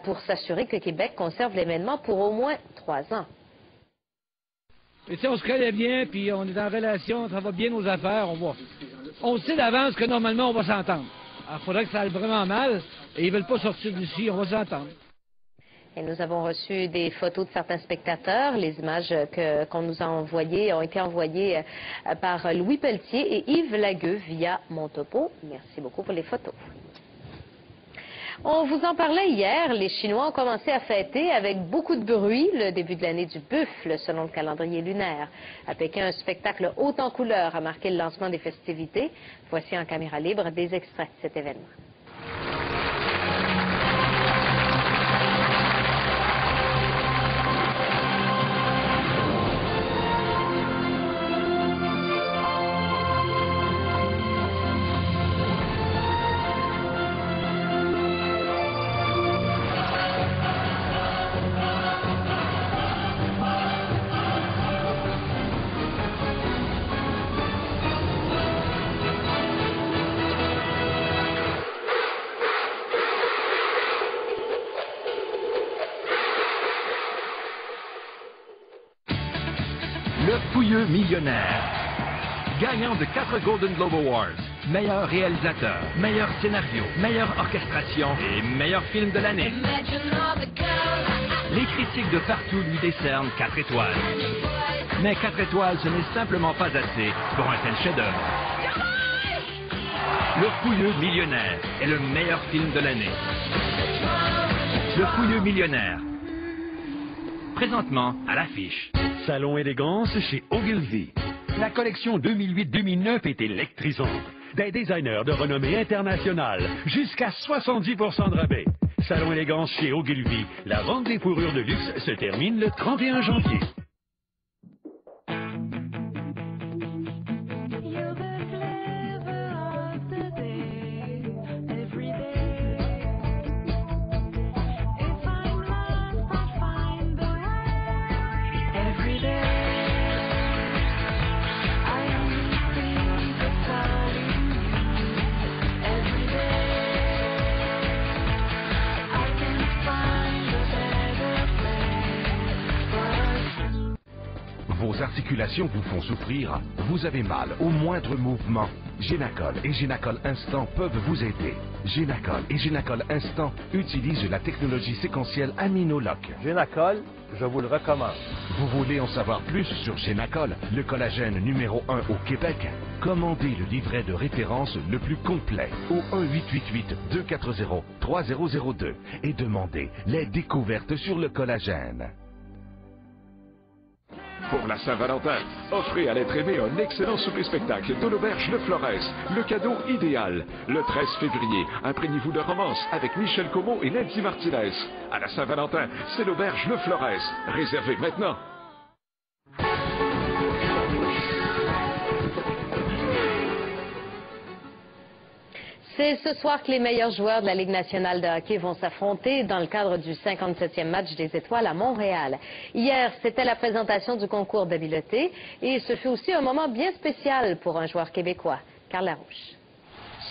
pour s'assurer que Québec conserve l'événement pour au moins 3 ans. Et on se connaît bien, puis on est en relation, ça va bien nos affaires, on sait d'avance que normalement on va s'entendre. Alors il faudrait que ça aille vraiment mal, et ils veulent pas sortir d'ici, on va s'entendre. Et nous avons reçu des photos de certains spectateurs. Les images qu'on nous a envoyées ont été envoyées par Louis Pelletier et Yves Lagueux via Mon Topo. Merci beaucoup pour les photos. On vous en parlait hier, les Chinois ont commencé à fêter avec beaucoup de bruit le début de l'année du buffle, selon le calendrier lunaire. À Pékin, un spectacle haut en couleurs a marqué le lancement des festivités. Voici en caméra libre des extraits de cet événement. Le Fouilleux millionnaire. Gagnant de 4 Golden Globe Awards. Meilleur réalisateur, meilleur scénario, meilleure orchestration et meilleur film de l'année. Les critiques de partout lui décernent 4 étoiles. Mais 4 étoiles, ce n'est simplement pas assez pour un tel chef-d'œuvre. Le Fouilleux millionnaire est le meilleur film de l'année. Le Fouilleux millionnaire. Présentement à l'affiche. Salon élégance chez Ogilvy. La collection 2008-2009 est électrisante. Des designers de renommée internationale, jusqu'à 70% de rabais. Salon élégance chez Ogilvy. La vente des fourrures de luxe se termine le 31 janvier. Vos articulations vous font souffrir, vous avez mal au moindre mouvement. Génacol et Génacol Instant peuvent vous aider. Génacol et Génacol Instant utilisent la technologie séquentielle AminoLock. Génacol, je vous le recommande. Vous voulez en savoir plus sur Génacol, le collagène numéro 1 au Québec? Commandez le livret de référence le plus complet au 1-888-240-3002 et demandez les découvertes sur le collagène. Pour la Saint-Valentin, offrez à l'être aimé un excellent souper-spectacle de l'auberge Le Flores, le cadeau idéal. Le 13 février, imprégnez-vous de romance avec Michel Comeau et Nancy Martinez. À la Saint-Valentin, c'est l'auberge Le Flores. Réservez maintenant. C'est ce soir que les meilleurs joueurs de la Ligue nationale de hockey vont s'affronter dans le cadre du 57e match des Étoiles à Montréal. Hier, c'était la présentation du concours d'habileté et ce fut aussi un moment bien spécial pour un joueur québécois, Carl Larouche.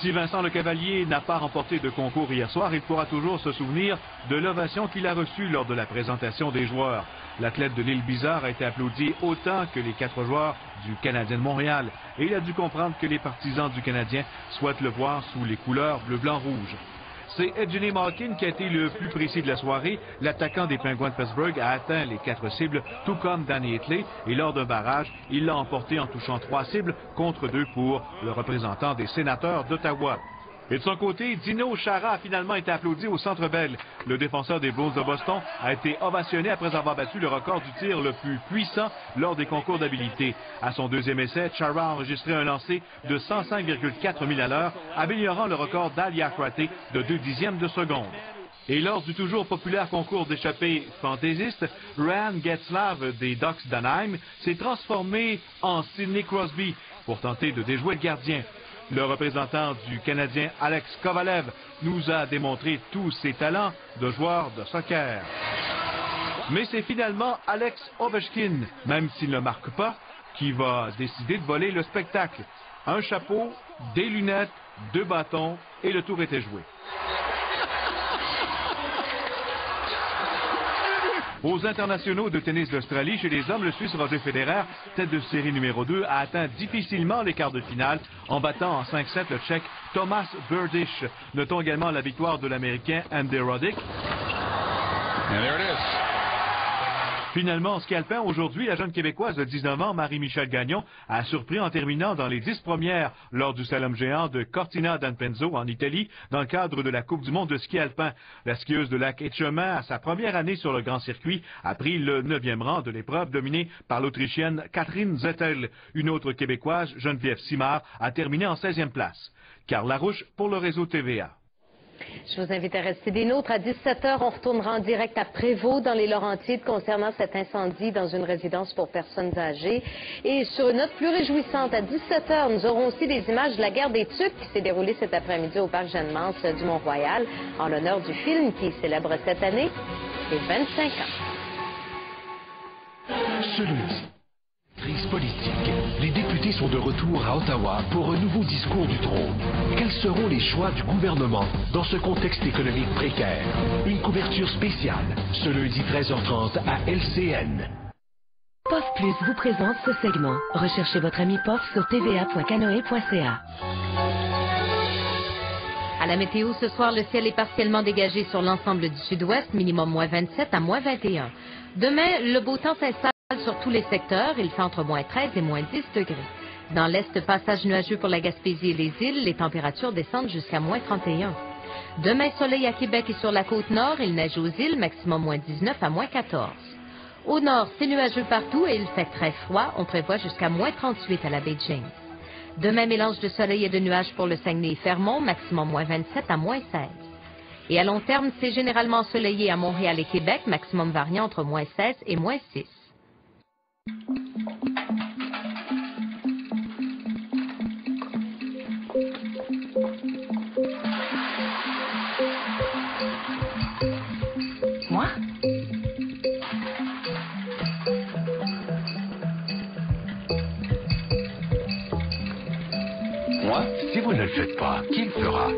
Si Vincent Lecavalier n'a pas remporté de concours hier soir, il pourra toujours se souvenir de l'ovation qu'il a reçue lors de la présentation des joueurs. L'athlète de l'île Bizarre a été applaudi autant que les 4 joueurs du Canadien de Montréal. Et il a dû comprendre que les partisans du Canadien souhaitent le voir sous les couleurs bleu-blanc-rouge. C'est Evgeny Malkin qui a été le plus précis de la soirée. L'attaquant des Penguins de Pittsburgh a atteint les 4 cibles, tout comme Danny Hitley. Et lors d'un barrage, il l'a emporté en touchant 3 cibles contre 2 pour le représentant des Sénateurs d'Ottawa. Et de son côté, Dino Chara a finalement été applaudi au Centre Bell. Le défenseur des Blues de Boston a été ovationné après avoir battu le record du tir le plus puissant lors des concours d'habileté. À son deuxième essai, Chara a enregistré un lancer de 105,4 milles à l'heure, améliorant le record d'Ali Akrate de 0,2 de seconde. Et lors du toujours populaire concours d'échappée fantaisiste, Ryan Getzlav des Ducks d'Anaheim s'est transformé en Sidney Crosby pour tenter de déjouer le gardien. Le représentant du Canadien Alex Kovalev nous a démontré tous ses talents de joueur de soccer. Mais c'est finalement Alex Ovechkin, même s'il ne marque pas, qui va décider de voler le spectacle. Un chapeau, des lunettes, 2 bâtons et le tour était joué. Aux internationaux de tennis d'Australie, chez les hommes, le Suisse Roger Federer, tête de série numéro 2, a atteint difficilement les quarts de finale en battant en 5-7 le Tchèque Thomas Berdych. Notons également la victoire de l'Américain Andy Roddick. Finalement, en ski alpin, aujourd'hui, la jeune Québécoise de 19 ans, Marie-Michelle Gagnon, a surpris en terminant dans les 10 premières lors du slalom géant de Cortina d'Ampezzo en Italie, dans le cadre de la Coupe du monde de ski alpin. La skieuse de lac et de chemin, à sa première année sur le grand circuit, a pris le 9e rang de l'épreuve dominée par l'Autrichienne Catherine Zettel. Une autre Québécoise, Geneviève Simard, a terminé en 16e place. Carl Larouche pour le réseau TVA. Je vous invite à rester des nôtres. À 17h, on retournera en direct à Prévost, dans les Laurentides, concernant cet incendie dans une résidence pour personnes âgées. Et sur une note plus réjouissante, à 17h, nous aurons aussi des images de la guerre des Tucs qui s'est déroulée cet après-midi au parc Jeanne-Mance du Mont-Royal, en l'honneur du film qui célèbre cette année les 25 ans. Ce lundi, crise politique. Les députés sont de retour à Ottawa pour un nouveau discours du trône. Quels seront les choix du gouvernement dans ce contexte économique précaire? Une couverture spéciale ce lundi 13h30 à LCN. POF Plus vous présente ce segment. Recherchez votre ami POF sur tva.canoe.ca. À la météo, ce soir, le ciel est partiellement dégagé sur l'ensemble du sud-ouest, minimum moins 27 à moins 21. Demain, le beau temps s'installe sur tous les secteurs. Il fait entre moins 13 et moins 10 degrés. Dans l'est, passage nuageux pour la Gaspésie et les îles. Les températures descendent jusqu'à moins 31. Demain, soleil à Québec et sur la côte nord. Il neige aux îles, maximum moins 19 à moins 14. Au nord, c'est nuageux partout et il fait très froid. On prévoit jusqu'à moins 38 à la baie James. Demain, mélange de soleil et de nuages pour le Saguenay et Fermont, maximum moins 27 à moins 16. Et à long terme, c'est généralement ensoleillé à Montréal et Québec, maximum variant entre moins 16 et moins 6. Moi? Moi, si vous ne le faites pas, qui le fera?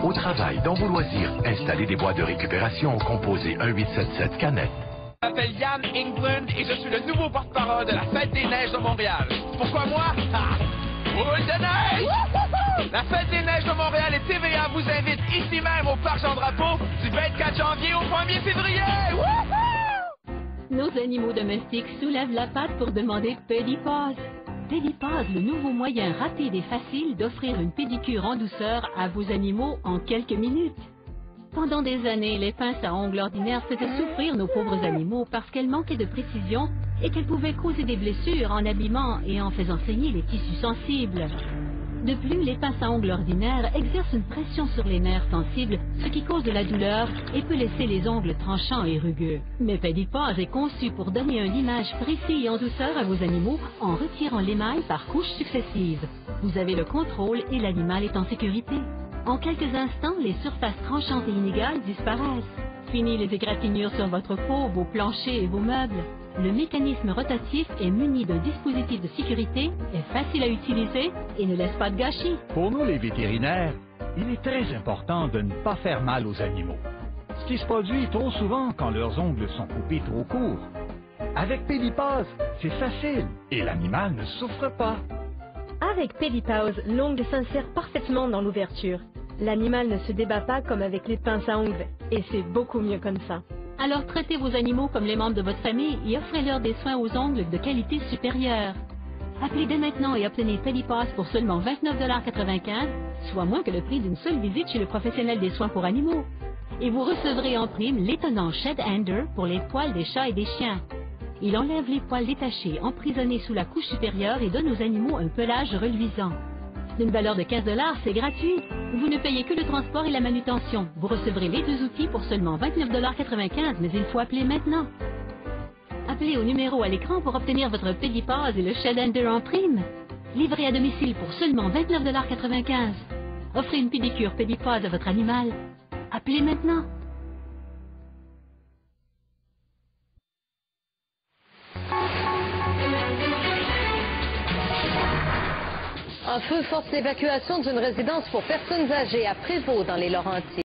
Au travail, dans vos loisirs, installez des boîtes de récupération composées 1877 canettes. Je m'appelle Yann England et je suis le nouveau porte-parole de la Fête des Neiges de Montréal. Pourquoi moi? Boule de neige! La Fête des Neiges de Montréal et TVA vous invitent ici même au Parc Jean-Drapeau du 24 janvier au 1er février! Nos animaux domestiques soulèvent la patte pour demander Pedipause. Pedipause, le nouveau moyen rapide et facile d'offrir une pédicure en douceur à vos animaux en quelques minutes. Pendant des années, les pinces à ongles ordinaires faisaient souffrir nos pauvres animaux parce qu'elles manquaient de précision et qu'elles pouvaient causer des blessures en abîmant et en faisant saigner les tissus sensibles. De plus, les pinces à ongles ordinaires exercent une pression sur les nerfs sensibles, ce qui cause de la douleur et peut laisser les ongles tranchants et rugueux. Mais Pedipause est conçu pour donner un limage précis et en douceur à vos animaux en retirant l'émail par couches successives. Vous avez le contrôle et l'animal est en sécurité. En quelques instants, les surfaces tranchantes et inégales disparaissent. Fini les égratignures sur votre peau, vos planchers et vos meubles. Le mécanisme rotatif est muni d'un dispositif de sécurité, est facile à utiliser et ne laisse pas de gâchis. Pour nous, les vétérinaires, il est très important de ne pas faire mal aux animaux. Ce qui se produit trop souvent quand leurs ongles sont coupés trop courts. Avec Pedipause, c'est facile et l'animal ne souffre pas. Avec Pedipause, l'ongle s'insère parfaitement dans l'ouverture. L'animal ne se débat pas comme avec les pinces à ongles, et c'est beaucoup mieux comme ça. Alors traitez vos animaux comme les membres de votre famille et offrez-leur des soins aux ongles de qualité supérieure. Appelez dès maintenant et obtenez Pedipause pour seulement 29,95 $, soit moins que le prix d'une seule visite chez le professionnel des soins pour animaux. Et vous recevrez en prime l'étonnant Shed Ender pour les poils des chats et des chiens. Il enlève les poils détachés, emprisonnés sous la couche supérieure et donne aux animaux un pelage reluisant. D'une valeur de 15 $, c'est gratuit. Vous ne payez que le transport et la manutention. Vous recevrez les deux outils pour seulement 29,95 $, mais il faut appeler maintenant. Appelez au numéro à l'écran pour obtenir votre Pedipause et le Shed Ender en prime. Livré à domicile pour seulement 29,95 $. Offrez une pédicure Pedipause à votre animal. Appelez maintenant. Un feu force l'évacuation d'une résidence pour personnes âgées à Prévost dans les Laurentides.